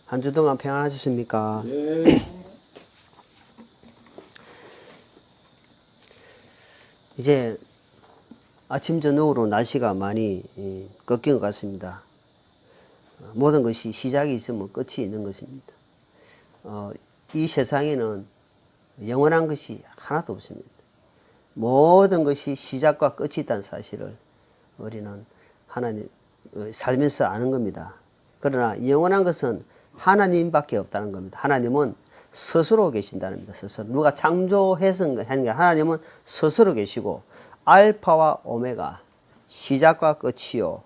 한 주 동안 평안하셨습니까? 네. 이제 아침 저녁으로 날씨가 많이 꺾인 것 같습니다. 모든 것이 시작이 있으면 끝이 있는 것입니다. 이 세상에는 영원한 것이 하나도 없습니다. 모든 것이 시작과 끝이 있다는 사실을 우리는 하나님 살면서 아는 겁니다. 그러나 영원한 것은 하나님밖에 없다는 겁니다. 하나님은 스스로 계신다는 겁니다. 스스로. 누가 창조해서 하는 게 하나님은 스스로 계시고 알파와 오메가 시작과 끝이요.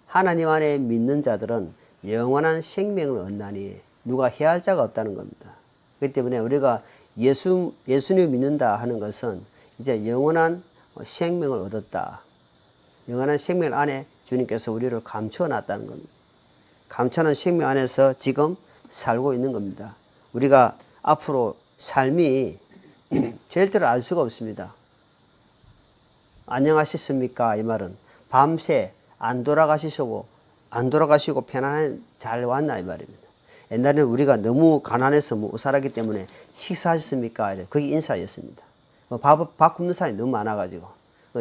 하나님 안에 믿는 자들은 영원한 생명을 얻나니 누가 해할 자가 없다는 겁니다. 그렇기 때문에 우리가 예수님 믿는다 하는 것은 이제 영원한 생명을 얻었다. 영원한 생명 안에 주님께서 우리를 감춰 놨다는 겁니다. 감춰놓은 생명 안에서 지금 살고 있는 겁니다. 우리가 앞으로 삶이 절대로 알 수가 없습니다. 안녕하셨습니까? 이 말은 밤새 안 돌아가시고 편안하게 잘 왔나 이 말입니다. 옛날에는 우리가 너무 가난해서 못 살았기 때문에 식사하셨습니까? 그게 인사였습니다. 밥 굶는 사람이 너무 많아가지고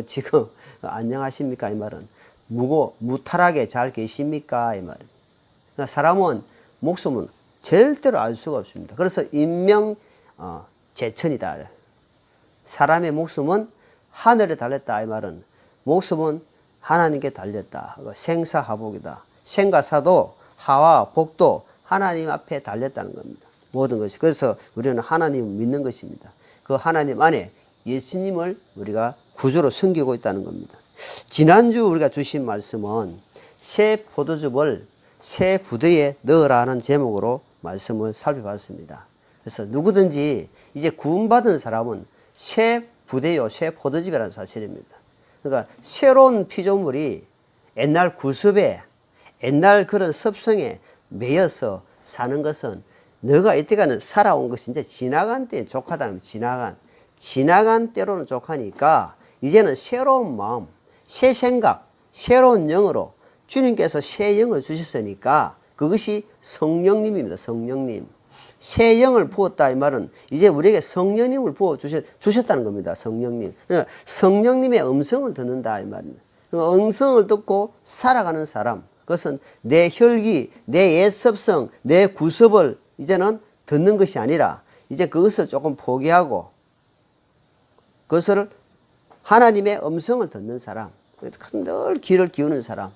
지금 안녕하십니까? 이 말은 무탈하게 잘 계십니까? 이 말입니다. 그러니까 사람은 목숨은 절대로 알 수가 없습니다. 그래서 인명재천이다. 사람의 목숨은 하늘에 달렸다. 이 말은 목숨은 하나님께 달렸다. 생사하복이다. 생과 사도 하와 복도 하나님 앞에 달렸다는 겁니다. 모든 것이. 그래서 우리는 하나님을 믿는 것입니다. 그 하나님 안에 예수님을 우리가 구주로 섬기고 있다는 겁니다. 지난주 우리가 주신 말씀은 새 포도즙을 새 부대에 넣으라는 제목으로 말씀을 살펴봤습니다. 그래서 누구든지 이제 구원받은 사람은 새 부대요, 새 포도즙이라는 사실입니다. 그러니까 새로운 피조물이 옛날 구습에, 옛날 그런 습성에 매여서 사는 것은 너가 이때까지 살아온 것이 이제 지나간 때에 족하다는 지나간 때로는 족하니까 이제는 새로운 마음, 새 생각, 새로운 영으로 주님께서 새 영을 주셨으니까 그것이 성령님입니다. 성령님. 새 영을 부었다 이 말은 이제 우리에게 성령님을 부어 주셨다는 겁니다. 성령님. 그러니까 성령님의 음성을 듣는다 이 말입니다. 그러니까 음성을 듣고 살아가는 사람. 그것은 내 혈기, 내 옛습성, 내 구습을 이제는 듣는 것이 아니라 이제 그것을 조금 포기하고 그것을 하나님의 음성을 듣는 사람. 늘 귀를 기우는 사람.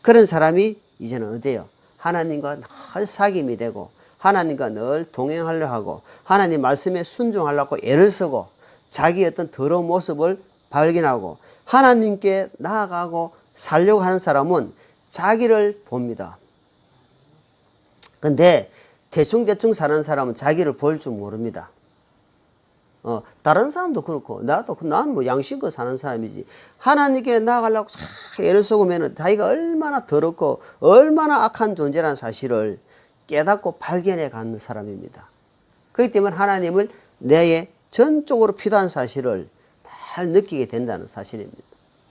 그런 사람이 이제는 어때요? 하나님과 늘 사귐이 되고 하나님과 늘 동행하려 하고 하나님 말씀에 순종하려고 애를 쓰고 자기의 어떤 더러운 모습을 발견하고 하나님께 나아가고 살려고 하는 사람은 자기를 봅니다. 근데 대충 사는 사람은 자기를 볼 줄 모릅니다. 다른 사람도 그렇고 나는 뭐 양심껏 사는 사람이지 하나님께 나아가려고 애를 쓰고면은 자기가 얼마나 더럽고 얼마나 악한 존재라는 사실을 깨닫고 발견해 가는 사람입니다. 그렇기 때문에 하나님을 내게 전적으로 필요한 사실을 잘 느끼게 된다는 사실입니다.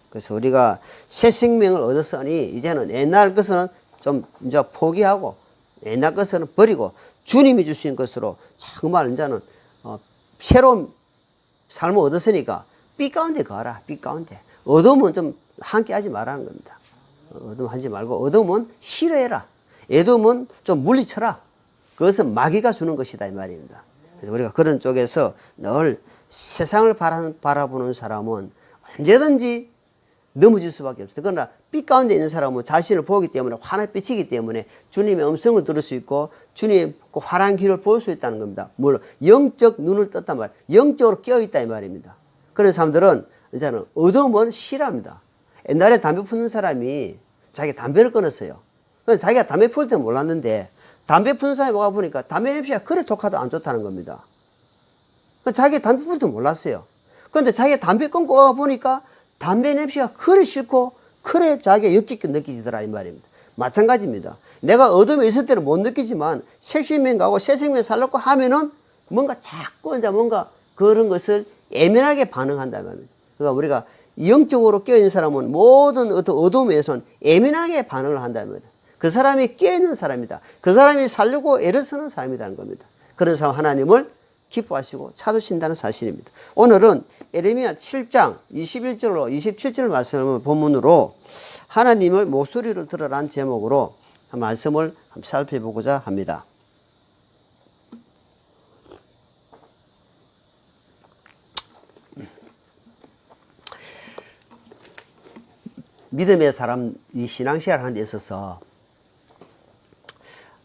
그래서 우리가 새 생명을 얻었으니 이제는 옛날 것은 좀 이제 포기하고 옛날 것은 버리고 주님이 주신 것으로 정말 이제는 새로운 삶을 얻었으니까 빛 가운데 가라. 빛 가운데. 어둠은 좀 함께 하지 말라는 겁니다. 어둠 하지 말고 어둠은 싫어해라. 어둠은 좀 물리쳐라. 그것은 마귀가 주는 것이다 이 말입니다. 그래서 우리가 그런 쪽에서 늘 세상을 바라보는 사람은 언제든지 넘어질 수밖에 없어요. 그러나 빛 가운데 있는 사람은 자신을 보기 때문에 환한 빛이기 때문에 주님의 음성을 들을 수 있고 주님의 그 환한 길을 볼 수 있다는 겁니다. 물론 영적 눈을 떴단 말이에요. 영적으로 깨어있다 이 말입니다. 그런 사람들은 이제는 어둠은 싫어합니다. 옛날에 담배 피우는 사람이 자기 담배를 끊었어요. 근데 자기가 담배 피울 때 몰랐는데 담배 피우는 사람이 와보니까 담배 냄새가 그래 독하도 안 좋다는 겁니다. 자기가 담배 피울 때 몰랐어요. 그런데 자기가 담배 끊고 와보니까 담배 냄새가 그래 싫고 그래 자기가 역겹게 느끼더라 이 말입니다. 마찬가지입니다. 내가 어둠에 있을 때는 못 느끼지만 새 생명 가고 새 생명 살려고 하면은 뭔가 자꾸 이제 뭔가 그런 것을 예민하게 반응한다 말입니다. 그러니까 우리가 영적으로 깨어있는 사람은 모든 어떤 어둠에서는 예민하게 반응을 한다 말입니다. 그 사람이 깨있는 사람이다. 그 사람이 살려고 애를 쓰는 사람이라는 겁니다. 그런 사람 하나님을 기뻐하시고 찾으신다는 사실입니다. 오늘은 예레미야 7장 21절로 27절 말씀을 본문으로 하나님의 목소리를 들으라는 제목으로 말씀을 한번 살펴보고자 합니다. 믿음의 사람, 이 신앙생활 하는 데 있어서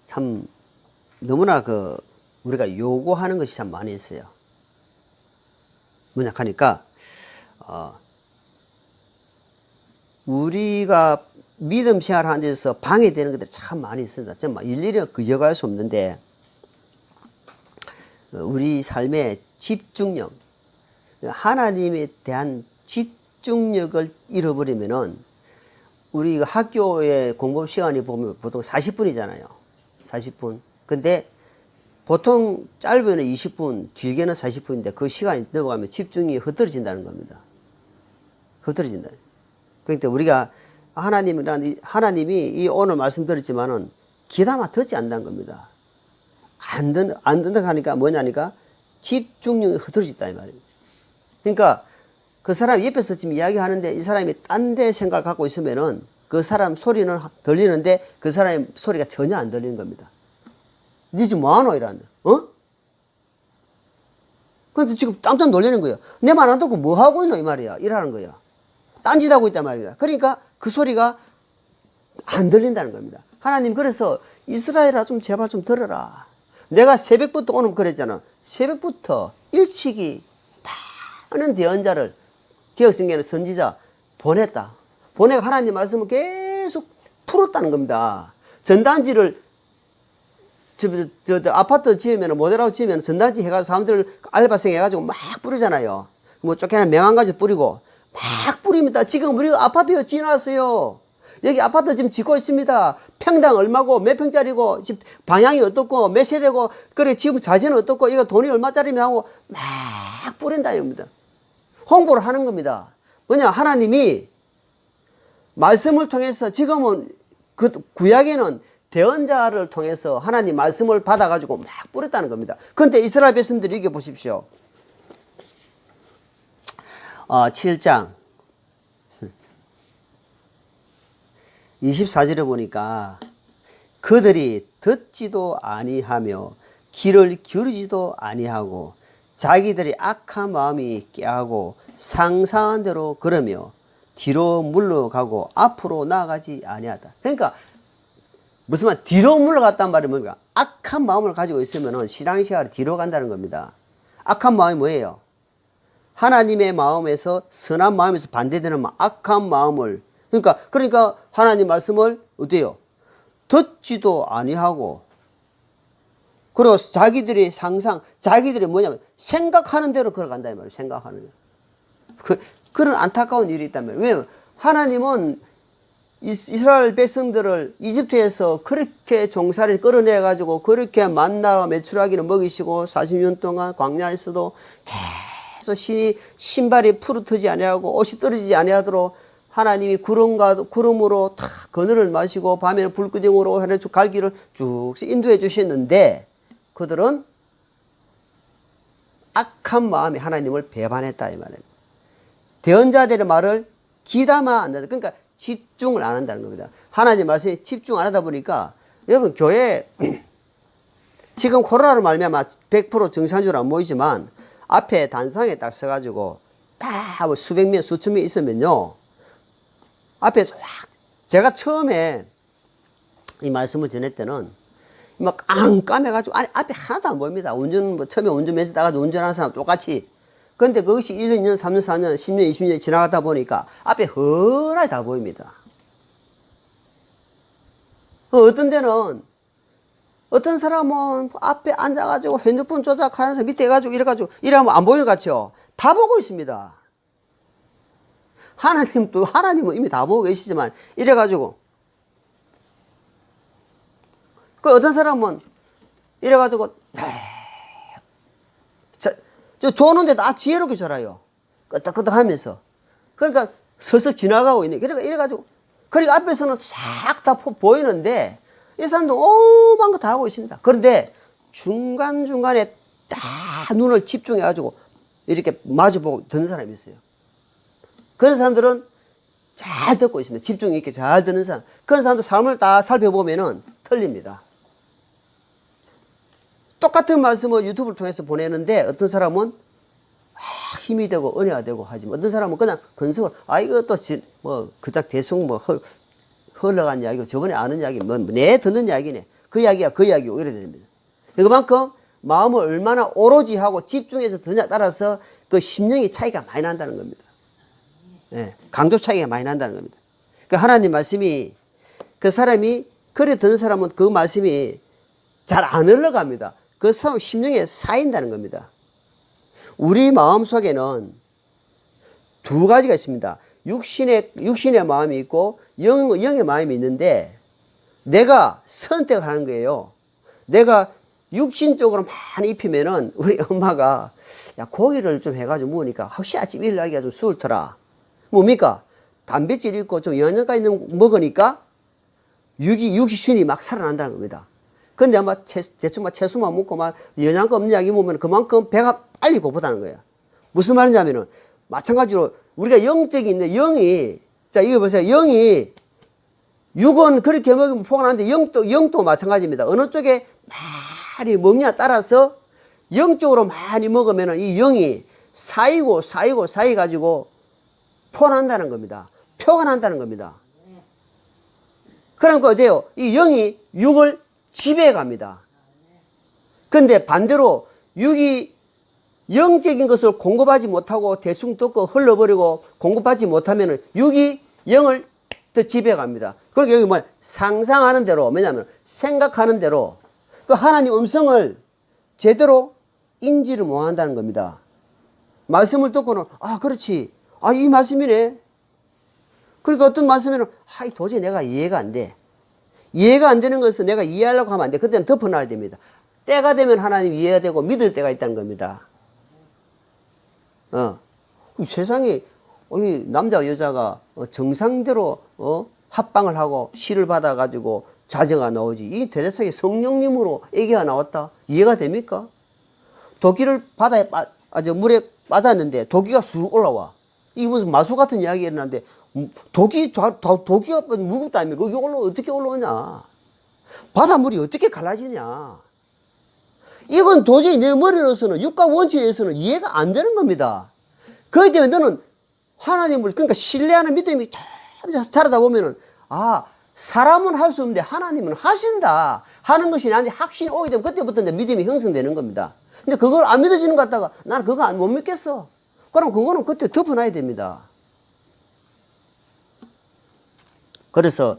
참 너무나 우리가 요구하는 것이 참 많이 있어요. 뭐냐 하니까, 우리가 믿음 생활 하는 데 있어서 방해되는 것들이 참 많이 있습니다. 정말 일일이 여과할 수 없는데, 우리 삶의 집중력, 하나님에 대한 집중력을 잃어버리면은 우리 학교에 공부 시간이 보면 보통 40분이잖아요. 40분. 근데 보통 짧으면 20분, 길게는 40분인데 그 시간이 넘어가면 집중이 흐트러진다는 겁니다. 흐트러진다. 그러니까 우리가 하나님이 이 오늘 말씀드렸지만은 귀담아 듣지 않는다는 겁니다. 안 듣는다 하니까 뭐냐니까 집중력이 흐트러졌다 이 말입니다. 그러니까 그 사람 옆에서 지금 이야기하는데 이 사람이 딴 데 생각을 갖고 있으면은 그 사람 소리는 들리는데 그 사람의 소리가 전혀 안 들리는 겁니다. 니 지금 뭐하노? 이러는데, 근데 지금 깜짝 놀라는 거예요. 내 말 안 듣고 뭐 하고 있노? 이 말이야. 이러는 거예요. 딴짓하고 있단 말이야. 그러니까 그 소리가 안 들린다는 겁니다. 하나님 그래서 이스라엘아 좀 제발 좀 들어라. 내가 새벽부터 오늘 그랬잖아. 새벽부터 일찍이 많은 대언자를 개혁성경의 선지자 보냈다. 보내가 하나님 말씀을 계속 풀었다는 겁니다. 전단지를 아파트 지으면 모델하우스 지으면 전단지 해가지고 사람들 알바생 해가지고 막 뿌리잖아요. 뭐 쫓겨난 명함가지고 뿌리고 막 뿌립니다. 지금 우리 아파트요 지나왔어요. 여기 아파트 지금 짓고 있습니다. 평당 얼마고 몇 평짜리고 지금 방향이 어떻고 몇 세대고 그래 지금 자재는 어떻고 이거 돈이 얼마짜리면 하고 막 뿌린다 이겁니다. 홍보를 하는 겁니다. 뭐냐 하나님이 말씀을 통해서 지금은 그 구약에는 대언자를 통해서 하나님 말씀을 받아가지고 막 뿌렸다는 겁니다. 그런데 이스라엘 백성들이 이게 보십시오. 7장 24절에 보니까 그들이 듣지도 아니하며 귀를 기울이지도 아니하고 자기들이 악한 마음이 깨하고 상상한 대로 걸으며 뒤로 물러가고 앞으로 나아가지 아니하다. 그러니까 무슨 말 뒤로 물러갔단 말이 뭡니까? 악한 마음을 가지고 있으면 신앙생활이 뒤로 간다는 겁니다. 악한 마음이 뭐예요? 하나님의 마음에서 선한 마음에서 반대되는 악한 마음을 그러니까 하나님 말씀을 어때요? 듣지도 아니하고 그리고 자기들이 자기들이 뭐냐면 생각하는 대로 걸어간다 이 말이에요. 생각하는 대로. 그런 안타까운 일이 있단 말이에요. 왜냐면 하나님은 이스라엘 백성들을 이집트에서 그렇게 종살이 끌어내가지고 그렇게 만나와 메추라기를 먹이시고 40년 동안 광야에서도 계속 신발이 푸르트지 아니하고 옷이 떨어지지 아니하도록 하나님이 구름으로 다 그늘을 마시고 밤에는 불구덩으로 갈 길을 쭉 인도해 주셨는데 그들은 악한 마음에 하나님을 배반했다 이 말이에요. 대언자들의 말을 귀담아 안 한다. 그러니까 집중을 안 한다는 겁니다. 하나님 말씀에 집중 안 하다 보니까 여러분 교회 지금 코로나로 말미암아 100% 정상적으로 안 모이지만 앞에 단상에 딱 서가지고 딱 수백 명 수천 명 있으면요 앞에 확 제가 처음에 이 말씀을 전할 때는 막 깜깜해가지고 앞에 하나도 안 보입니다. 처음에 운전면허 따가지고 운전하는 사람 똑같이. 그런데 그것이 1년, 2년, 3년, 4년, 10년, 20년 지나가다 보니까 앞에 훤하게 다 보입니다. 어떤 데는 어떤 사람은 앞에 앉아가지고 핸드폰 조작하면서 밑에 가지고 이래가지고 이러면 안 보이는 것 같죠? 다 보고 있습니다. 하나님은 이미 다 보고 계시지만 이래가지고 그 어떤 사람은 이래가지고 조는데 나 지혜롭게 졸아요. 끄덕끄덕 하면서. 그러니까 서서 지나가고 있네. 그러니까 이래가지고 그리고 앞에서는 싹 다 보이는데 이 사람도 오만 거 다 하고 있습니다. 그런데 중간중간에 딱 눈을 집중해가지고 이렇게 마주보고 듣는 사람이 있어요. 그런 사람들은 잘 듣고 있습니다. 집중 있게 잘 듣는 사람. 그런 사람도 삶을 다 살펴보면은 틀립니다. 똑같은 말씀을 유튜브를 통해서 보내는데 어떤 사람은 힘이 되고 은혜가 되고 하지만 어떤 사람은 그냥 근성을 이것도 그닥 대충 흘러간 이야기고 저번에 아는 이야기 내 듣는 이야기네. 그 이야기야 그 이야기고 이래야 됩니다. 그만큼 마음을 얼마나 오로지 하고 집중해서 듣냐 따라서 그 심령의 차이가 많이 난다는 겁니다. 예, 강도 차이가 많이 난다는 겁니다. 그 하나님 말씀이 그 사람이 그래 듣는 사람은 그 말씀이 잘 안 흘러갑니다. 그 사람 심령에 쌓인다는 겁니다. 우리 마음 속에는 두 가지가 있습니다. 육신의 마음이 있고 영의 마음이 있는데 내가 선택하는 거예요. 내가 육신 쪽으로 많이 입히면은 우리 엄마가 야 고기를 좀 해가지고 먹으니까 혹시 아침 일어나기가 좀 수월더라. 뭡니까? 단백질 있고 좀 영양가 있는 거 먹으니까 육신이 막 살아난다는 겁니다. 근데 아마 대충 채소만 먹고 막 영양가 없는 약이 먹으면 그만큼 배가 빨리 고프다는 거예요. 무슨 말이냐면은 마찬가지로 우리가 영적인 영이 자 이거 보세요. 영이 육은 그렇게 먹으면 포근한데 영도 마찬가지입니다. 어느 쪽에 많이 먹냐 따라서 영적으로 많이 먹으면 이 영이 쌓이고 가지고 포근한다는 겁니다. 표현한다는 겁니다. 그러니까 어때요? 이 영이 육을 지배해 갑니다. 근데 반대로 육이 영적인 것을 공급하지 못하고 대충 듣고 흘러버리고 공급하지 못하면 육이 영을 더 지배해 갑니다. 그러니까 여기 상상하는 대로, 왜냐하면 생각하는 대로 그 하나님 음성을 제대로 인지를 못 한다는 겁니다. 말씀을 듣고는 그렇지. 이 말씀이네. 그러니까 어떤 말씀에는 도저히 내가 이해가 안 돼. 이해가 안 되는 것을 내가 이해하려고 하면 안 돼. 그때는 덮어놔야 됩니다. 때가 되면 하나님 이해가 되고 믿을 때가 있다는 겁니다. 세상에 남자와 여자가 정상대로 합방을 하고 시를 받아가지고 자녀가 나오지. 이 대대상에 성령님으로 애기가 나왔다. 이해가 됩니까? 도끼를 바다에 물에 빠졌는데 도끼가 쑥 올라와. 이게 무슨 마수 같은 이야기가 일어났는데 도끼가 무겁다 아닙니까? 거기 어떻게 올라오냐? 바닷물이 어떻게 갈라지냐? 이건 도저히 내 머리로서는 육과 원칙에서는 이해가 안 되는 겁니다. 그렇기 때문에 너는 하나님을 그러니까 신뢰하는 믿음이 참 자라다 보면은 사람은 할 수 없는데 하나님은 하신다 하는 것이 나한테 확신이 오게 되면 그때부터 내 믿음이 형성되는 겁니다. 근데 그걸 안 믿어지는 것 같다가 나는 그거 못 믿겠어. 그럼 그거는 그때 덮어놔야 됩니다. 그래서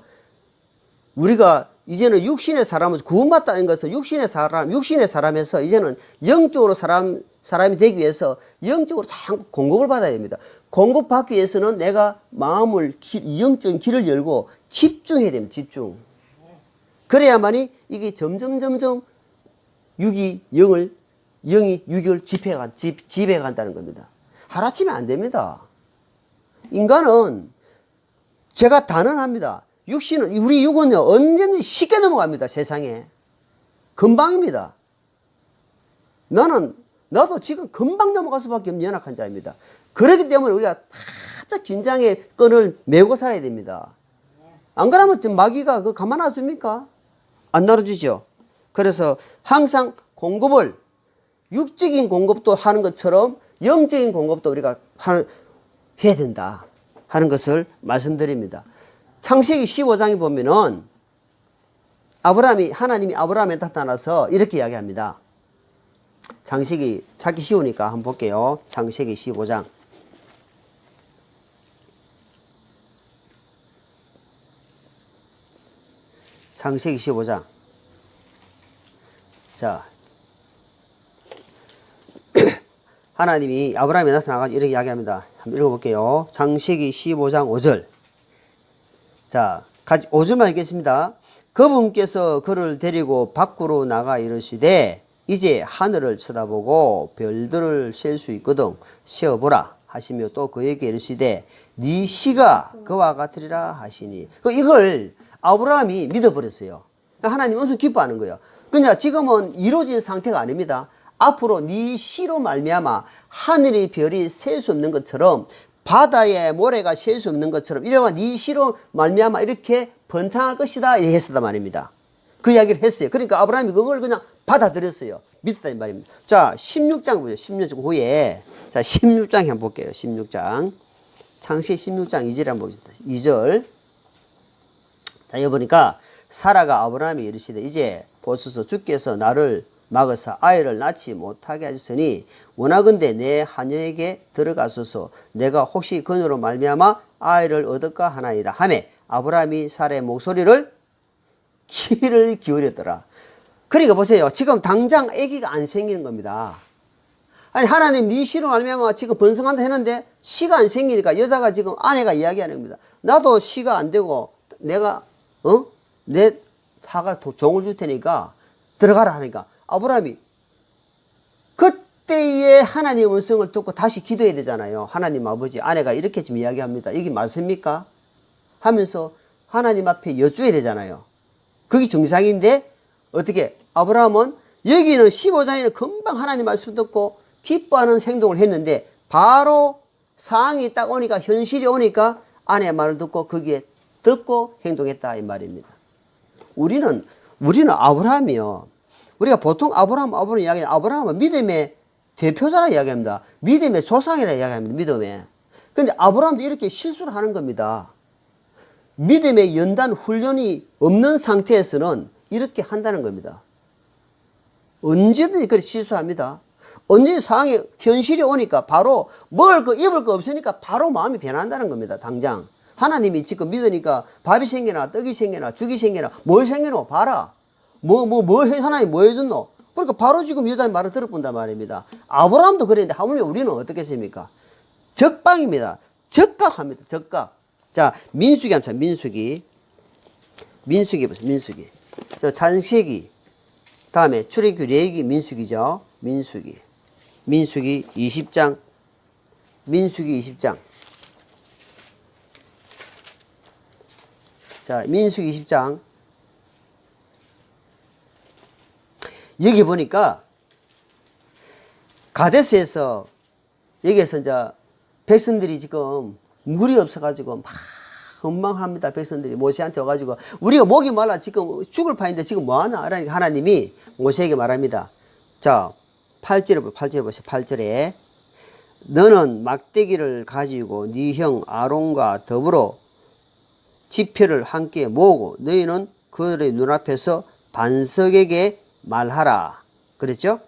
우리가 이제는 육신의 사람은 구원받다는 것은 육신의 사람에서 이제는 영적으로 사람이 되기 위해서 영적으로 참 공급을 받아야 됩니다. 공급받기 위해서는 내가 마음을 영적인 길을 열고 집중해야 됩니다. 집중. 그래야만이 이게 점점 영이 육을 지배해 간다는 겁니다. 하루아침에 안 됩니다. 인간은 제가 단언합니다. 우리 육은요, 언제든지 쉽게 넘어갑니다, 세상에. 금방입니다. 나도 지금 금방 넘어갈 수밖에 없는 연약한 자입니다. 그렇기 때문에 우리가 바짝 긴장의 끈을 메고 살아야 됩니다. 안 그러면 마귀가 그거 가만 놔줍니까? 안 놔주죠. 그래서 항상 공급을, 육적인 공급도 하는 것처럼 영적인 공급도 우리가 해야 된다 하는 것을 말씀드립니다. 창세기 15장에 보면은 하나님이 아브라함에 나타나서 이렇게 이야기합니다. 창세기 찾기 쉬우니까 한번 볼게요. 창세기 15장. 창세기 15장. 자, 하나님이 아브라함에 나타나가지고 이렇게 이야기합니다. 한번 읽어볼게요. 창세기 15장 5절. 자, 5절만 읽겠습니다. 그분께서 그를 데리고 밖으로 나가 이르시되 이제 하늘을 쳐다보고 별들을 셀 수 있거든 세어보라 하시며 또 그에게 이르시되 네 씨가 그와 같으리라 하시니 이걸 아브라함이 믿어버렸어요. 하나님 엄청 기뻐하는 거예요. 그냥 지금은 이루어진 상태가 아닙니다. 앞으로 네 씨로 말미암아 하늘의 별이 셀 수 없는 것처럼 바다에 모래가 셀 수 없는 것처럼 이래와 네 씨로 말미암아 이렇게 번창할 것이다 이렇게 했었단 말입니다. 그 이야기를 했어요. 그러니까 아브라함이 그걸 그냥 받아들였어요. 믿었다 이 말입니다. 자 16장 보죠. 16장 후에 자 16장 한번 볼게요. 16장 창세기 16장 2절 한번 보겠습니다. 2절 자 여기 보니까 사라가 아브라함이 이르시되 이제 보소서 주께서 나를 막으사 아이를 낳지 못하게 하셨으니 원하건대 내 하녀에게 들어가소서 내가 혹시 그녀로 말미암아 아이를 얻을까 하나이다 하매 아브라함이 사라의 목소리를 귀를 기울였더라. 그러니까 보세요. 지금 당장 아기가 안 생기는 겁니다. 아니 하나님 네 씨로 말미암아 지금 번성한다 했는데 씨가 안 생기니까 여자가 지금 아내가 이야기하는 겁니다. 나도 씨가 안 되고 내가 내 사가 종을 줄 테니까 들어가라 하니까 아브라함이 그때의 하나님의 음성을 듣고 다시 기도해야 되잖아요. 하나님 아버지 아내가 이렇게 지금 이야기합니다. 이게 맞습니까? 하면서 하나님 앞에 여쭈어야 되잖아요. 그게 정상인데 어떻게 아브라함은 여기는 15장에는 금방 하나님 말씀 듣고 기뻐하는 행동을 했는데 바로 상황이 딱 오니까 현실이 오니까 아내의 말을 듣고 거기에 듣고 행동했다 이 말입니다. 우리는 아브라함이요. 우리가 보통 아브라함 이야기하는 아브라함은 믿음의 대표자라 이야기합니다. 믿음의 조상이라 이야기합니다. 믿음의. 근데 아브라함도 이렇게 실수를 하는 겁니다. 믿음의 연단 훈련이 없는 상태에서는 이렇게 한다는 겁니다. 언제든지 그렇게 실수합니다. 언제 상황이 현실이 오니까 바로 입을 거 없으니까 바로 마음이 변한다는 겁니다. 당장. 하나님이 지금 믿으니까 밥이 생겨나 떡이 생겨나 죽이 생겨나 뭘 생겨나 봐라. 하나님 뭐 해줬노? 그러니까 바로 지금 여자의 말을 들어본단 말입니다. 아브라함도 그랬는데 하물며 우리는 어떻게 했습니까? 적방입니다. 적각합니다. 적각. 자, 민수기 한번 자, 민수기 보세요. 민수기. 저 창세기. 다음에 출애굽기, 레위기, 민수기죠. 민수기 20장. 민수기 20장. 자, 민수기 20장. 여기 보니까 가데스에서 여기에서 이제 백성들이 지금 물이 없어가지고 막 원망합니다. 백성들이 모세한테 와가지고 우리가 목이 말라 지금 죽을 판인데 지금 뭐하나? 그러니까 하나님이 모세에게 말합니다. 자 8절에 보세요. 8절에 너는 막대기를 가지고 네 형 아론과 더불어 지표를 함께 모으고 너희는 그들의 눈앞에서 반석에게 말하라. 그랬죠?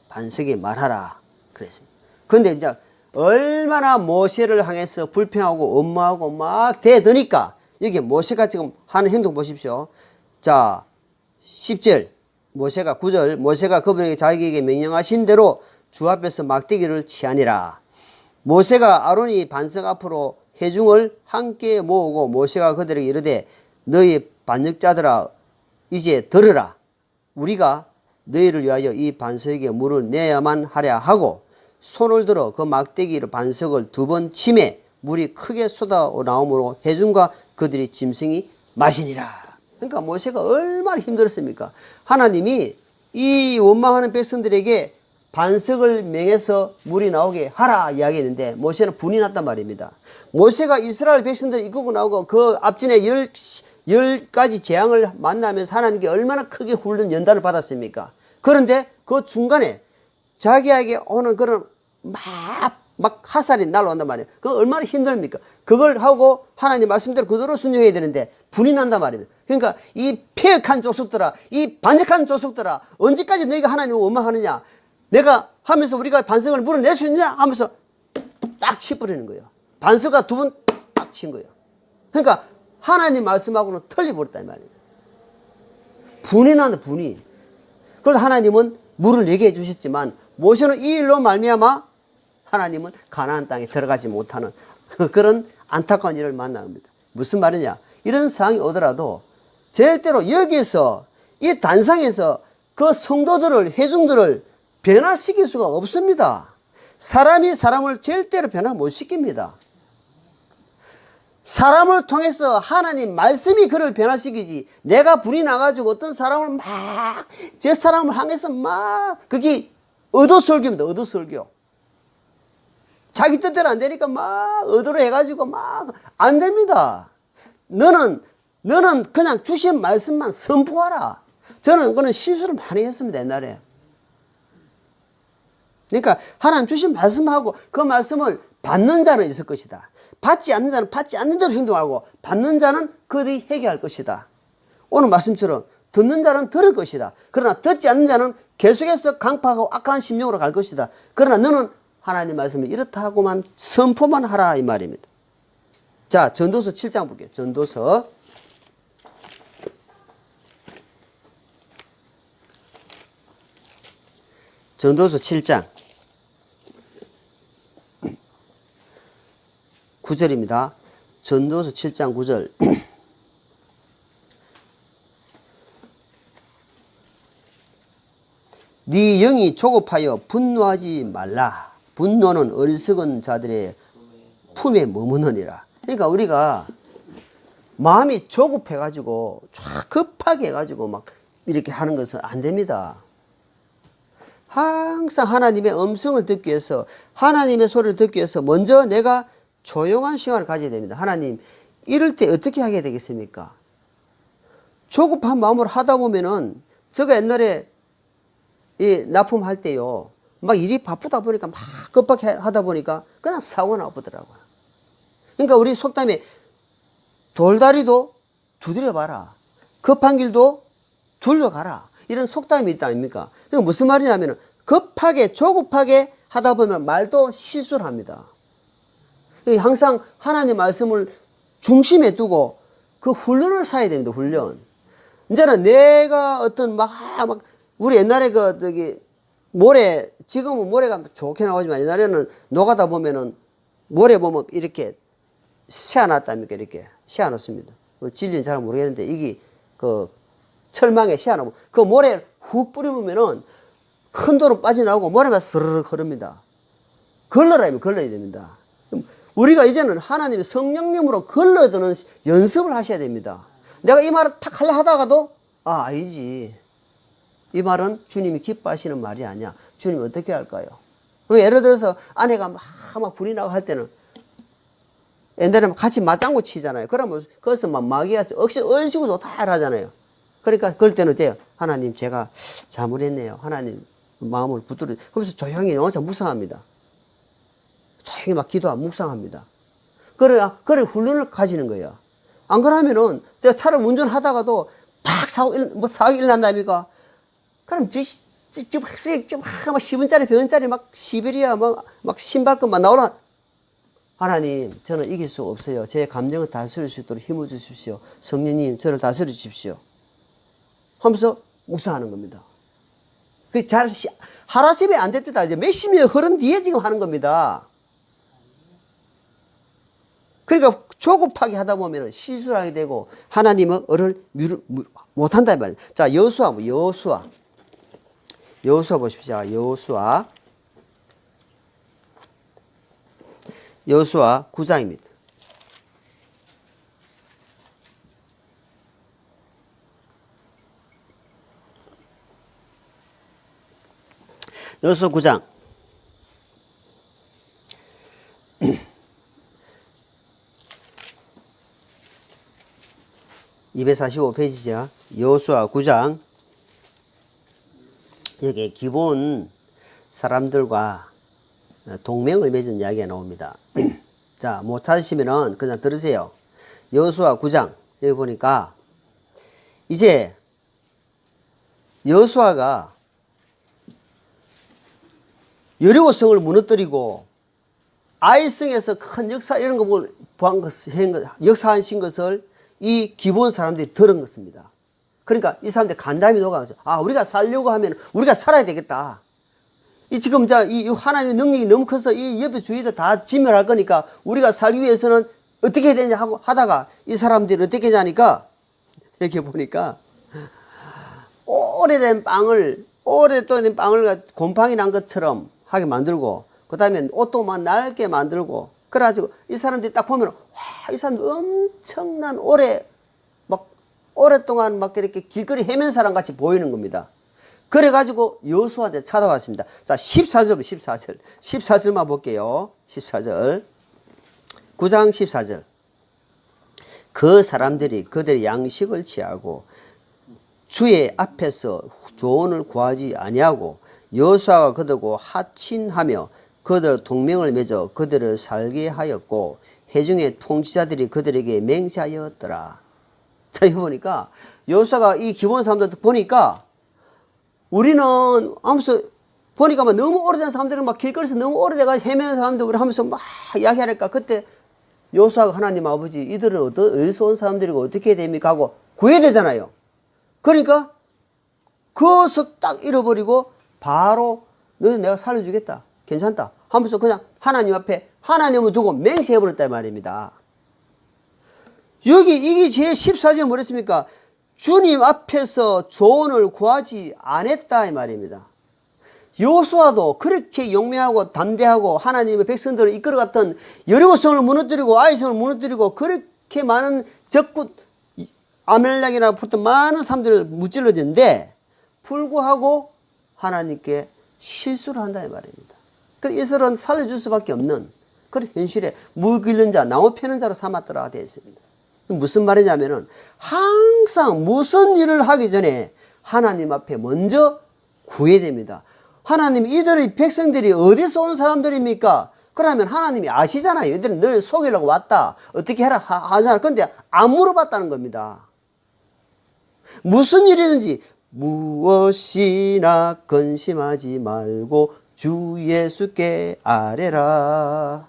반석에 말하라. 그랬습니다. 근데 이제 얼마나 모세를 향해서 불평하고 엄마하고 막 대드니까 여기 모세가 지금 하는 행동 보십시오. 자, 10절. 모세가 9절. 모세가 그분에게 자기에게 명령하신 대로 주 앞에서 막대기를 치하니라. 모세가 아론이 반석 앞으로 회중을 함께 모으고 모세가 그들에게 이르되 너희 반역자들아 이제 들으라. 우리가 너희를 위하여 이 반석에 물을 내야만 하랴 하고 손을 들어 그 막대기로 반석을 2번 치매 물이 크게 쏟아나오므로 회중과 그들이 짐승이 마시니라. 그러니까 모세가 얼마나 힘들었습니까? 하나님이 이 원망하는 백성들에게 반석을 명해서 물이 나오게 하라 이야기했는데 모세는 분이 났단 말입니다. 모세가 이스라엘 백성들을 이끌고 나오고 그 앞전에 10가지 재앙을 만나면서 하나님께 얼마나 크게 훈련 연단을 받았습니까? 그런데 그 중간에 자기에게 오는 그런 막 화살이 날아온단 말이에요. 그거 얼마나 힘듭니까? 그걸 하고 하나님 말씀대로 그대로 순종해야 되는데 분이 난단 말입니다. 그러니까 이 폐역한 족속들아, 이 반역한 족속들아, 언제까지 너희가 하나님을 원망하느냐? 내가 하면서 우리가 반석을 물어낼 수 있느냐? 하면서 딱 치버리는 거예요. 반석가 2번 딱 친 거예요. 그러니까 하나님 말씀하고는 틀려버렸다 이 말이에요. 분이 난다 분이. 그래서 하나님은 물을 내게 해주셨지만 모세는 이 일로 말미암아 하나님은 가나안 땅에 들어가지 못하는 그런 안타까운 일을 만납니다. 무슨 말이냐? 이런 상황이 오더라도 절대로 여기서 이 단상에서 그 성도들을 회중들을 변화시킬 수가 없습니다. 사람이 사람을 절대로 변화 못 시킵니다. 사람을 통해서 하나님 말씀이 그를 변화시키지, 내가 불이 나가지고 어떤 사람을 막, 저 사람을 향해서 막, 그게 의도설교입니다. 의도설교. 자기 뜻대로 안 되니까 막 의도로 해가지고 막 안 됩니다. 너는 그냥 주신 말씀만 선포하라. 저는 그런 실수를 많이 했습니다, 옛날에. 그러니까 하나님 주신 말씀하고 그 말씀을 받는 자는 있을 것이다. 받지 않는 자는 받지 않는 대로 행동하고, 받는 자는 그들이 회개할 것이다. 오늘 말씀처럼 듣는 자는 들을 것이다. 그러나 듣지 않는 자는 계속해서 강팍하고 악한 심령으로 갈 것이다. 그러나 너는 하나님 말씀을 이렇다 하고만 선포만 하라, 이 말입니다. 자, 전도서 7장 볼게요. 전도서 7장 9절입니다. 전도서 7장 9절. 네 영이 조급하여 분노하지 말라. 분노는 어리석은 자들의 품에 머무느니라. 그러니까 우리가 마음이 조급해가지고 쫙 급하게 해가지고 막 이렇게 하는 것은 안 됩니다. 항상 하나님의 음성을 듣기 위해서, 하나님의 소리를 듣기 위해서 먼저 내가 조용한 시간을 가져야 됩니다. 하나님, 이럴 때 어떻게 하게 되겠습니까? 조급한 마음으로 하다 보면은, 제가 옛날에 이 납품할 때요, 막 일이 바쁘다 보니까 막 급하게 하다 보니까 그냥 사고 나보더라고요. 그러니까 우리 속담에 돌다리도 두드려 봐라. 급한 길도 둘러 가라. 이런 속담이 있다 아닙니까? 그러니까 무슨 말이냐면, 급하게 조급하게 하다 보면 말도 실수를 합니다. 항상 하나님 말씀을 중심에 두고 그 훈련을 사야 됩니다. 훈련. 이제는 내가 어떤 막 우리 옛날에 모래, 지금은 모래가 좋게 나오지만 옛날에는 노가다 보면은 모래 보면 이렇게 씌워놨답니까? 이렇게 씌워놨습니다. 진리는 잘 모르겠는데, 이게 철망에 씌워놓으면 그 모래 훅 뿌리면은 큰 돌은 빠져나오고 모래가 스르륵 흐릅니다. 걸러야 됩니다. 우리가 이제는 하나님의 성령님으로 걸러드는 연습을 하셔야 됩니다. 내가 이 말을 탁 하려 하다가도, 아니지. 이 말은 주님이 기뻐하시는 말이 아니야. 주님 어떻게 할까요? 예를 들어서 아내가 막 불이 나고 할 때는, 옛날에 같이 맞장구 치잖아요. 그러면 거기서 막 마귀가 얼씨구 좋다 하잖아요. 그러니까 그럴 때는 돼요. 하나님, 제가 잘못했네요. 하나님 마음을 붙들어. 그러면서 조용히 혼자 묵상합니다. 조용히 막 기도하고 묵상합니다. 그래 훈련을 가지는 거예요. 안 그러면은 제가 차를 운전하다가도 팍 사고 일어난다니까. 그럼 막 10원짜리, 100원짜리 막 시베리아 막 신발끈 막 나오나. 하나님, 저는 이길 수 없어요. 제 감정을 다스릴 수 있도록 힘을 주십시오. 성령님, 저를 다스려 주십시오. 하면서 묵상하는 겁니다. 그게 하루아침에 안 됩니다. 이제 몇십 년 흐른 뒤에 지금 하는 겁니다. 그러니까 조급하게 하다 보면 실수를 하게 되고 하나님은 을을 못한다 이 말이에요. 자, 여호수아 보십시오. 여호수아 9장입니다. 여호수아 9장 245페이지죠. 여호수아 9장. 여기 기본 사람들과 동맹을 맺은 이야기가 나옵니다. 자, 못 찾으시면은 그냥 들으세요. 여호수아 9장. 여기 보니까 이제 여호수아가 여리고성을 무너뜨리고 아이성에서 큰 역사 이런 거 역사하신 것을 이 기본 사람들이 들은 것입니다. 그러니까 이 사람들이 간담이 녹아가지고, 우리가 살려고 하면 우리가 살아야 되겠다. 지금 이 하나님의 능력이 너무 커서 이 옆에 주위도 다 진멸할 거니까 우리가 살기 위해서는 어떻게 해야 되냐 하다가 이 사람들이 어떻게 하냐니까, 여기 보니까 오래된 빵을 곰팡이 난 것처럼 하게 만들고 그 다음에 옷도 막 낡게 만들고, 그래가지고 이 사람들이 딱 보면, 와, 이 사람 엄청난 오랫동안 막 이렇게 길거리 헤맨 사람 같이 보이는 겁니다. 그래가지고 여호수아한테 찾아왔습니다. 자, 14절만 볼게요. 14절. 9장 14절. 그 사람들이 그들의 양식을 취하고 주의 앞에서 조언을 구하지 아니하고 여호수아가 그들과 하친하며 그들 동맹을 맺어 그들을 살게 하였고 회중의 통치자들이 그들에게 맹세하였더라. 자, 이거 보니까 여호수아가 이 기본 사람들 보니까 우리는 하면서 보니까 막 너무 오래된 사람들은 막 길거리에서 너무 오래돼가 헤매는 사람들 그래 하면서 막 이야기하니까 그때 여호수아가 하나님 아버지 이들은 어디서 온 사람들이고 어떻게 됩니까 하고 구해야 되잖아요. 그러니까 그것을 딱 잃어버리고 바로 너희 내가 살려주겠다 괜찮다 하면서 그냥 하나님 앞에 하나님을 두고 맹세해버렸단 말입니다. 여기 이게 제 14절에 뭐랬습니까? 주님 앞에서 조언을 구하지 않았다 이 말입니다. 여호수아도 그렇게 용맹하고 담대하고 하나님의 백성들을 이끌어갔던 여리고성을 무너뜨리고 아이성을 무너뜨리고 그렇게 많은 적군 아멜렉이나 붙은 많은 사람들을 무찔러졌는데 불구하고 하나님께 실수를 한다 이 말입니다. 그래서 이스라엘은 살려줄 수밖에 없는 그런 현실에 물 길는 자 나무 패는 자로 삼았더라 되어 있습니다. 무슨 말이냐면은 항상 무슨 일을 하기 전에 하나님 앞에 먼저 구해야 됩니다. 하나님 이들의 백성들이 어디서 온 사람들입니까? 그러면 하나님이 아시잖아요. 이들은 너를 속이려고 왔다. 어떻게 해라 하잖아. 근데 안 물어봤다는 겁니다. 무슨 일이든지 무엇이나 근심하지 말고 주 예수께 아뢰라.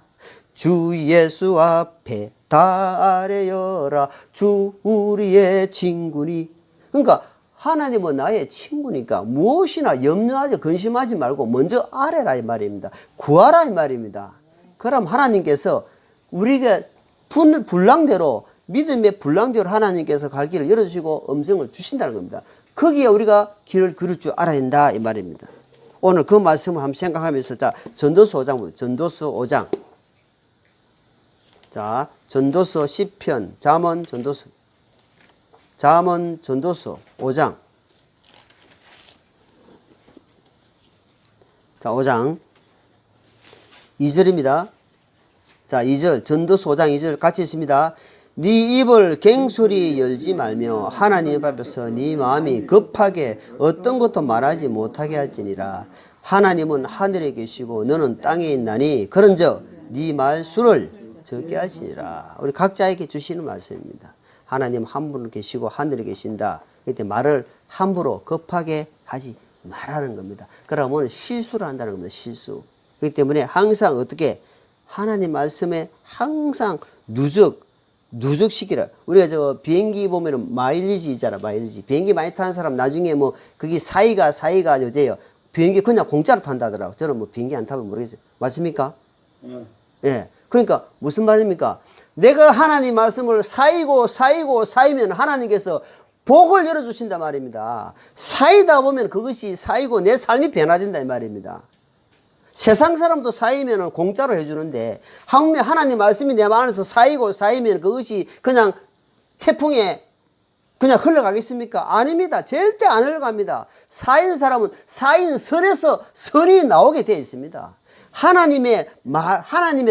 주 예수 앞에 다 아뢰어라. 주 우리의 친구니. 그러니까 하나님은 나의 친구니까 무엇이나 염려하지 근심하지 말고 먼저 아뢰라 이 말입니다. 구하라 이 말입니다. 그럼 하나님께서 우리가 분량대로 믿음의 분량대로 하나님께서 갈 길을 열어주시고 음성을 주신다는 겁니다. 거기에 우리가 길을 걸을 줄 알아야 한다 이 말입니다. 오늘 그 말씀을 한번 생각하면서 자 전도서 5장 전도서 5장 자 전도서 시편 잠언 전도서 5장 자 5장 2절입니다. 자 2절 전도서 5장 2절 같이 있습니다. 네 입을 갱소리 열지 말며 하나님 앞에서 네 마음이 급하게 어떤 것도 말하지 못하게 할지니라. 하나님은 하늘에 계시고 너는 땅에 있나니 그런즉 네 말수를 적게 하시니라. 우리 각자에게 주시는 말씀입니다. 하나님 한 분 계시고 하늘에 계신다. 이때 말을 함부로 급하게 하지 말라는 겁니다. 그러면 실수를 한다는 겁니다. 실수. 그렇기 때문에 항상 어떻게 하나님 말씀에 항상 누적시키라. 우리가 저 비행기 보면은 마일리지 있잖아. 마일리지. 비행기 많이 타는 사람 나중에 뭐 그게 사이가 돼요. 비행기 그냥 공짜로 탄다더라고. 저는 뭐 비행기 안 타면 모르겠어요. 맞습니까? 예. 그러니까 무슨 말입니까? 내가 하나님 말씀을 쌓이면 하나님께서 복을 열어주신단 말입니다. 쌓이다 보면 그것이 쌓이고 내 삶이 변화된다 이 말입니다. 세상 사람도 쌓이면 공짜로 해주는데 하나님 말씀이 내 마음에서 쌓이면 그것이 그냥 태풍에 그냥 흘러가겠습니까? 아닙니다. 절대 안 흘러갑니다. 쌓인 사람은 쌓인 선에서 선이 나오게 되어 있습니다. 하나님의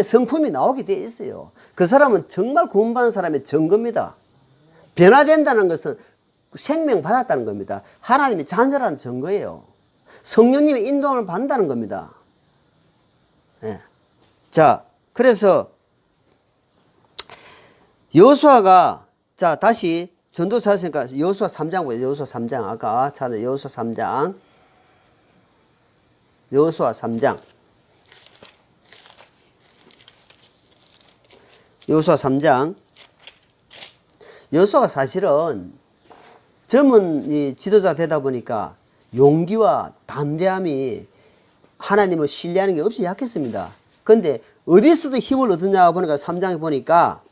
성품이 나오게 되어 있어요. 그 사람은 정말 구원받은 사람의 증거입니다. 변화된다는 것은 생명 받았다는 겁니다. 하나님이 잔절한 증거예요. 성령님의 인도함을 받는다는 겁니다. 예. 자, 그래서 여호수아가 자 다시 전도 찾았으니까 여호수아 3장 보세요. 여호수아 3장 아까 찾은 여호수아 3장 여호수아 3장 여호수아 3장 여호수아가 사실은 젊은 이 지도자 되다 보니까 용기와 담대함이 하나님을 신뢰하는 게 없이 약했습니다. 그런데 어디서도 힘을 얻느냐 보니까 3장에 보니까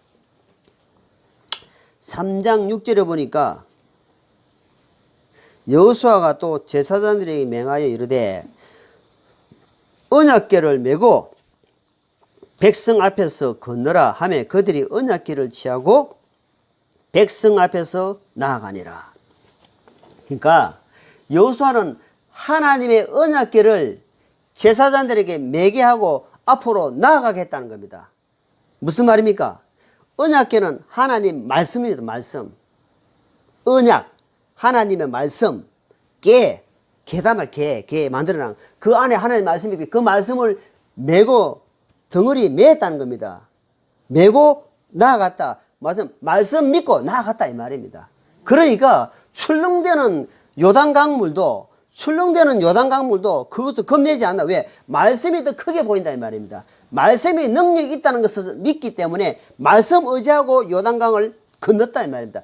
3장 6절에 보니까 여호수아가 또 제사장들에게 맹하여 이르되 언약궤를 메고 백성 앞에서 건너라 하며 그들이 언약궤를 취하고 백성 앞에서 나아가니라. 그러니까 여호수아는 하나님의 언약궤를 제사장들에게 매게 하고 앞으로 나아가겠다는 겁니다. 무슨 말입니까? 언약궤는 하나님 말씀입니다. 말씀. 언약, 하나님의 말씀, 개담을 개 만들어놔. 그 안에 하나님의 말씀이 있고 그 말씀을 메고 덩어리 매었다는 겁니다. 메고 나아갔다. 말씀 믿고 나아갔다 이 말입니다. 그러니까 출렁대는 요단강물도 그것도 겁내지 않나. 왜? 말씀이 더 크게 보인다 이 말입니다. 말씀이 능력이 있다는 것을 믿기 때문에 말씀 의지하고 요단강을 건넜다 이 말입니다.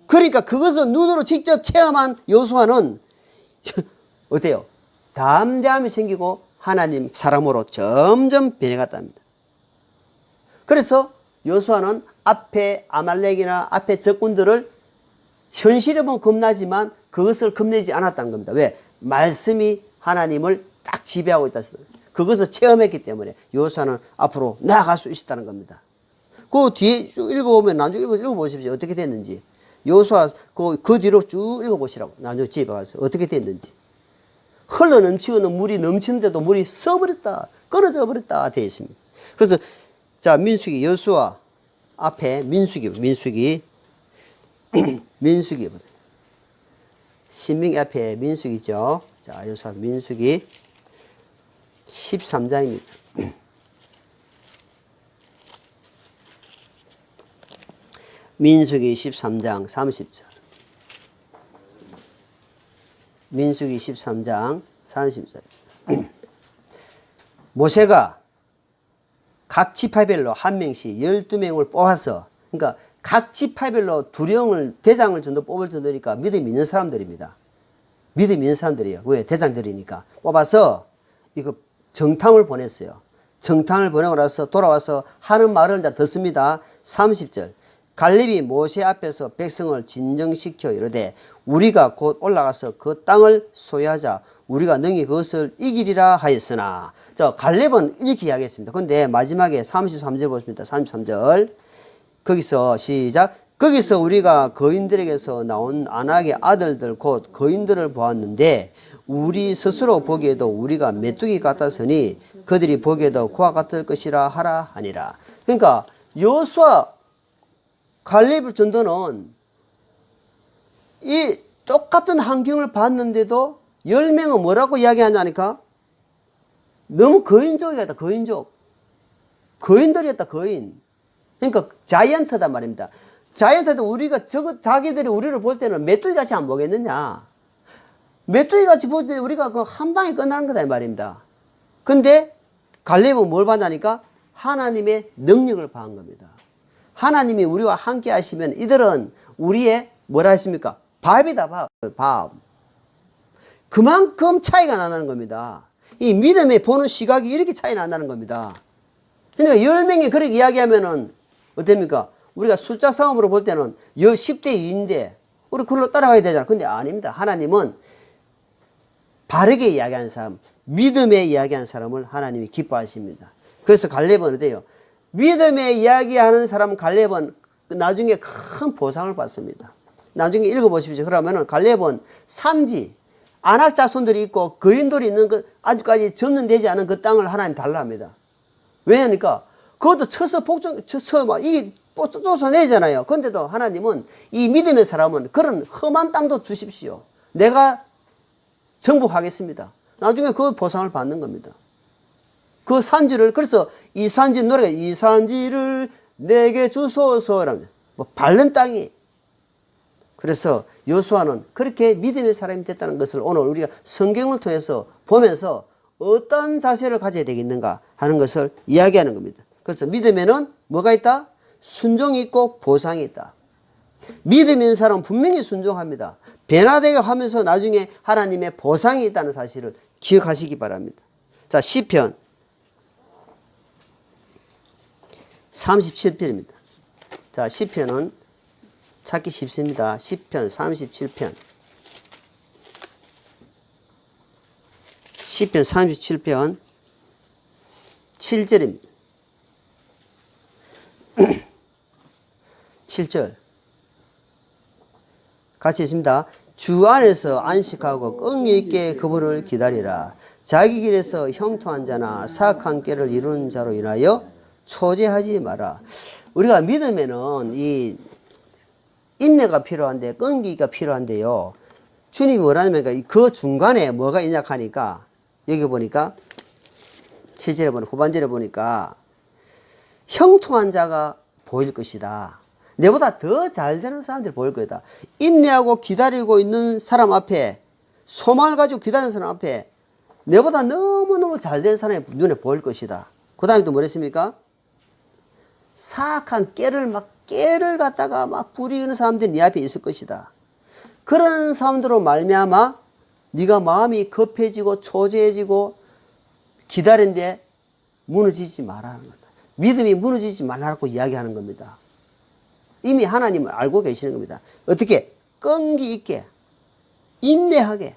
그러니까 그것을 눈으로 직접 체험한 여호수아는 어때요? 담대함이 생기고 하나님 사람으로 점점 변해갔답니다. 그래서 여호수아는 앞에 아말렉이나 앞에 적군들을 현실에 보면 겁나지만 그것을 겁내지 않았다는 겁니다. 왜? 말씀이 하나님을 딱 지배하고 있다. 그것을 체험했기 때문에 여호수아는 앞으로 나아갈 수 있었다는 겁니다. 그 뒤에 쭉 읽어보면 나중에 읽어보십시오. 어떻게 됐는지. 여호수아 그 뒤로 쭉 읽어보시라고. 나중에 집에 가서 어떻게 됐는지. 흘러 넘치고는 물이 넘치는데도 물이 써버렸다. 끊어져 버렸다. 되어 있습니다. 그래서 자, 민수기 여호수아 앞에 민수기 신명기 앞에 민수기죠. 자, 여호수아 민수기 13장입니다. 민수기 13장 30절. 민수기 13장 30절. 모세가 각 지파별로 한 명씩 12명을 뽑아서, 그러니까 각 지파별로 대장을 정도 뽑을 정도니까 믿음 있는 사람들입니다. 믿음 있는 사람들이에요. 왜? 대장들이니까. 뽑아서 이거 정탐을 보냈어요. 정탐을 보내고 나서 돌아와서 하는 말을 다 듣습니다. 30절. 갈렙이 모세 앞에서 백성을 진정시켜 이르되 우리가 곧 올라가서 그 땅을 소유하자. 우리가 능히 그것을 이기리라 하였으나. 자, 갈렙은 이렇게 이야기했습니다. 근데 마지막에 33절 보십니다. 33절. 거기서 시작. 거기서 우리가 거인들에게서 나온 아낙의 아들들 곧 거인들을 보았는데 우리 스스로 보기에도 우리가 메뚜기 같았으니 그들이 보기에도 그와 같을 것이라 하라 하니라. 그러니까 여호수아 갈렙 전도는 이 똑같은 환경을 봤는데도 10명은 뭐라고 이야기하냐니까? 너무 거인족이었다. 거인들이었다. 거인. 그러니까 자이언트다 말입니다. 자이언트도 우리가 자기들이 우리를 볼 때는 메뚜기 같이 안 보겠느냐? 메뚜기 같이 볼 때 우리가 그 한 방에 끝나는 거다 이 말입니다. 근데 갈렙은 뭘 봤냐니까? 하나님의 능력을 봐한 겁니다. 하나님이 우리와 함께 하시면 이들은 우리의 뭐라 했습니까? 밥이다, 밥. 그만큼 차이가 나는 겁니다. 이 믿음에 보는 시각이 이렇게 차이 난다는 겁니다. 그러니까 10명이 그렇게 이야기하면은 어떻습니까? 우리가 숫자 싸움으로 볼 때는 10대 2인데 우리 그걸로 따라가야 되잖아. 근데 아닙니다. 하나님은 바르게 이야기하는 사람, 믿음에 이야기하는 사람을 하나님이 기뻐하십니다. 그래서 갈렙은 어때요? 믿음에 이야기하는 사람 갈렙은 나중에 큰 보상을 받습니다. 나중에 읽어보십시오. 그러면은 갈렙은 산지, 아낙 자손들이 있고 거인들이 있는 그 아직까지 점령되지 않은 그 땅을 하나님 달라 합니다. 왜냐니까 그것도 쳐서 이게 쫓아내잖아요. 그런데도 하나님은 이 믿음의 사람은 그런 험한 땅도 주십시오. 내가 정복하겠습니다. 나중에 그 보상을 받는 겁니다. 그 산지를, 그래서 이 산지 노래가 이 산지를 내게 주소서랍니다. 뭐 밟는 땅이. 그래서 여호수아는 그렇게 믿음의 사람이 됐다는 것을 오늘 우리가 성경을 통해서 보면서 어떤 자세를 가져야 되겠는가 하는 것을 이야기하는 겁니다. 그래서 믿음에는 뭐가 있다? 순종이 있고 보상이 있다. 믿음 있는 사람은 분명히 순종합니다. 변화되게 하면서 나중에 하나님의 보상이 있다는 사실을 기억하시기 바랍니다. 자, 시편 37편입니다. 자, 시편은 찾기 쉽습니다. 시편 37편. 시편 37편 7절입니다. 7절. 같이 있습니다. 주 안에서 안식하고 끈기 있게 그분을 기다리라. 자기 길에서 형통한 자나 사악한 꾀를 이루는 자로 인하여 초제하지 마라. 우리가 믿으면은 이 인내가 필요한데 끈기가 필요한데요. 주님이 뭐라냐면 그 중간에 뭐가 있냐 하니까 여기 보니까 7절에 보니까 후반절에 보니까 형통한 자가 보일 것이다. 내보다 더 잘 되는 사람들이 보일 거다. 인내하고 기다리고 있는 사람 앞에 소망을 가지고 기다리는 사람 앞에 내보다 너무너무 잘 된 사람이 눈에 보일 것이다. 그 다음에 또 뭐랬습니까? 사악한 깨를 갖다가 막 부리는 사람들이 네 앞에 있을 것이다. 그런 사람들로 말미암아 네가 마음이 급해지고 초조해지고 기다리는데 무너지지 말라는 거다. 믿음이 무너지지 말라고 이야기하는 겁니다. 이미 하나님을 알고 계시는 겁니다. 어떻게? 끈기 있게 인내하게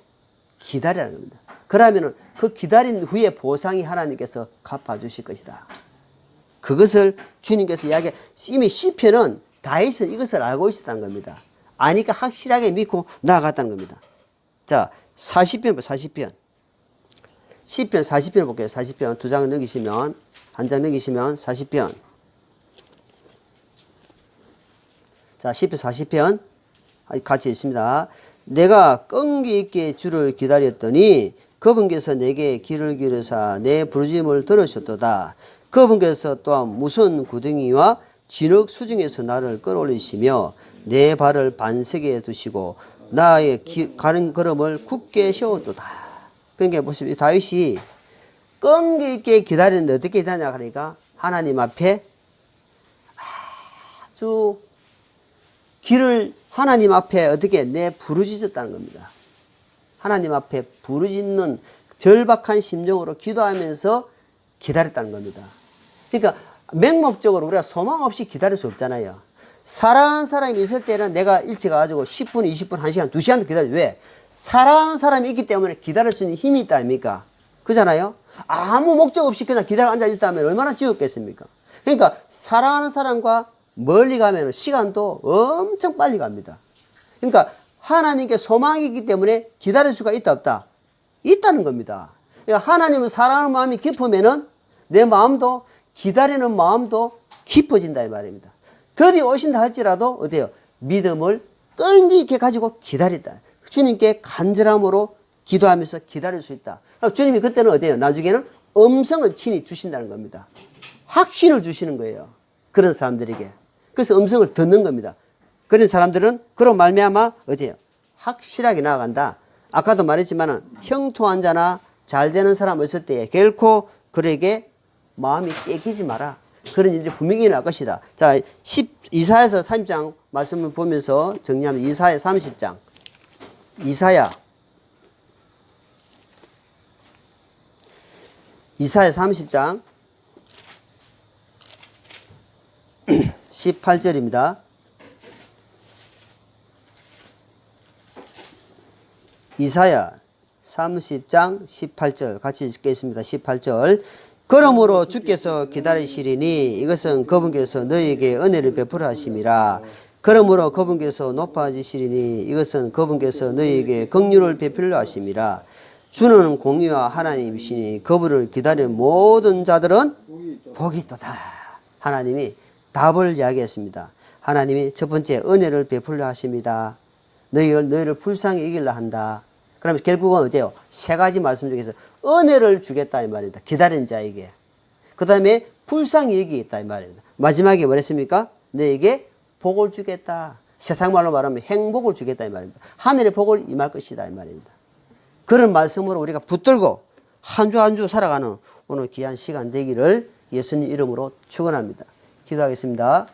기다리라는 겁니다. 그러면은 그 기다린 후에 보상이 하나님께서 갚아주실 것이다. 그것을 주님께서 이미 시편은 다윗은 이것을 알고 있었다는 겁니다. 아니까 확실하게 믿고 나아갔다는 겁니다. 자, 40편, 40편. 시편 40편을 볼게요. 40편 두 장을 넘기시면, 한 장 넘기시면 40편. 자, 시편 40편 같이 있습니다. 내가 끈기 있게 주를 기다렸더니 그분께서 내게 귀를 기울여사 내 부르짖음을 들으셨도다. 그분께서 또한 무선 구덩이와 진흙 수중에서 나를 끌어올리시며 내 발을 반석에 두시고 나의 가는 걸음을 굳게 세웠도다. 그러니까 보시면 다윗이 끈기 있게 기다리는데 어떻게 기다리냐 하니까 하나님 앞에 아주 길을 하나님 앞에 어떻게 부르짖었다는 겁니다. 하나님 앞에 부르짖는 절박한 심정으로 기도하면서 기다렸다는 겁니다. 그러니까 맹목적으로 우리가 소망 없이 기다릴 수 없잖아요. 사랑하는 사람이 있을 때는 내가 일찍 가가지고 10분, 20분, 1시간, 2시간도 기다려. 왜? 사랑하는 사람이 있기 때문에 기다릴 수 있는 힘이 있다 아닙니까? 그잖아요? 아무 목적 없이 그냥 기다려 앉아있다면 얼마나 지겹겠습니까? 그러니까 사랑하는 사람과 멀리 가면 시간도 엄청 빨리 갑니다. 그러니까 하나님께 소망이 있기 때문에 기다릴 수가 있다 없다? 있다는 겁니다. 그러니까 하나님을 사랑하는 마음이 깊으면은 내 마음도 기다리는 마음도 깊어진다 이 말입니다. 드디어 오신다 할지라도 어때요? 믿음을 끈기 있게 가지고 기다린다. 주님께 간절함으로 기도하면서 기다릴 수 있다. 주님이 그때는 어때요? 나중에는 음성을 친히 주신다는 겁니다. 확신을 주시는 거예요. 그런 사람들에게. 그래서 음성을 듣는 겁니다. 그런 사람들은 그로 말미암아 어때요? 확실하게 나아간다. 아까도 말했지만은 형통한 자나 잘 되는 사람 있을 때에 결코 그에게 마음이 뺏기지 마라. 그런 일이 분명히 일어날 것이다. 자, 이사야서 30장 말씀을 보면서 정리하면 이사야 30장. 이사야 30장 18절입니다. 이사야 30장 18절 같이 읽겠습니다. 18절 그러므로 주께서 기다리시리니 이것은 그분께서 너희에게 은혜를 베풀어 하심이라. 그러므로 그분께서 높아지시리니 이것은 그분께서 너희에게 긍휼을 베풀려 하심이라. 주는 공의와 하나님이시니 그분을 기다리는 모든 자들은 복이 있도다. 하나님이 답을 이야기했습니다. 하나님이 첫 번째 은혜를 베풀려 하십니다. 너희를 불쌍히 여기려 한다. 그러면 결국은 어때요? 세 가지 말씀 중에서 은혜를 주겠다 이 말입니다. 기다린 자에게. 그 다음에 불쌍히 여기겠다 이 말입니다. 마지막에 뭐랬습니까? 너에게 복을 주겠다. 세상 말로 말하면 행복을 주겠다 이 말입니다. 하늘의 복을 임할 것이다 이 말입니다. 그런 말씀으로 우리가 붙들고 한 주 한 주 살아가는 오늘 귀한 시간 되기를 예수님 이름으로 축원합니다. 기도하겠습니다.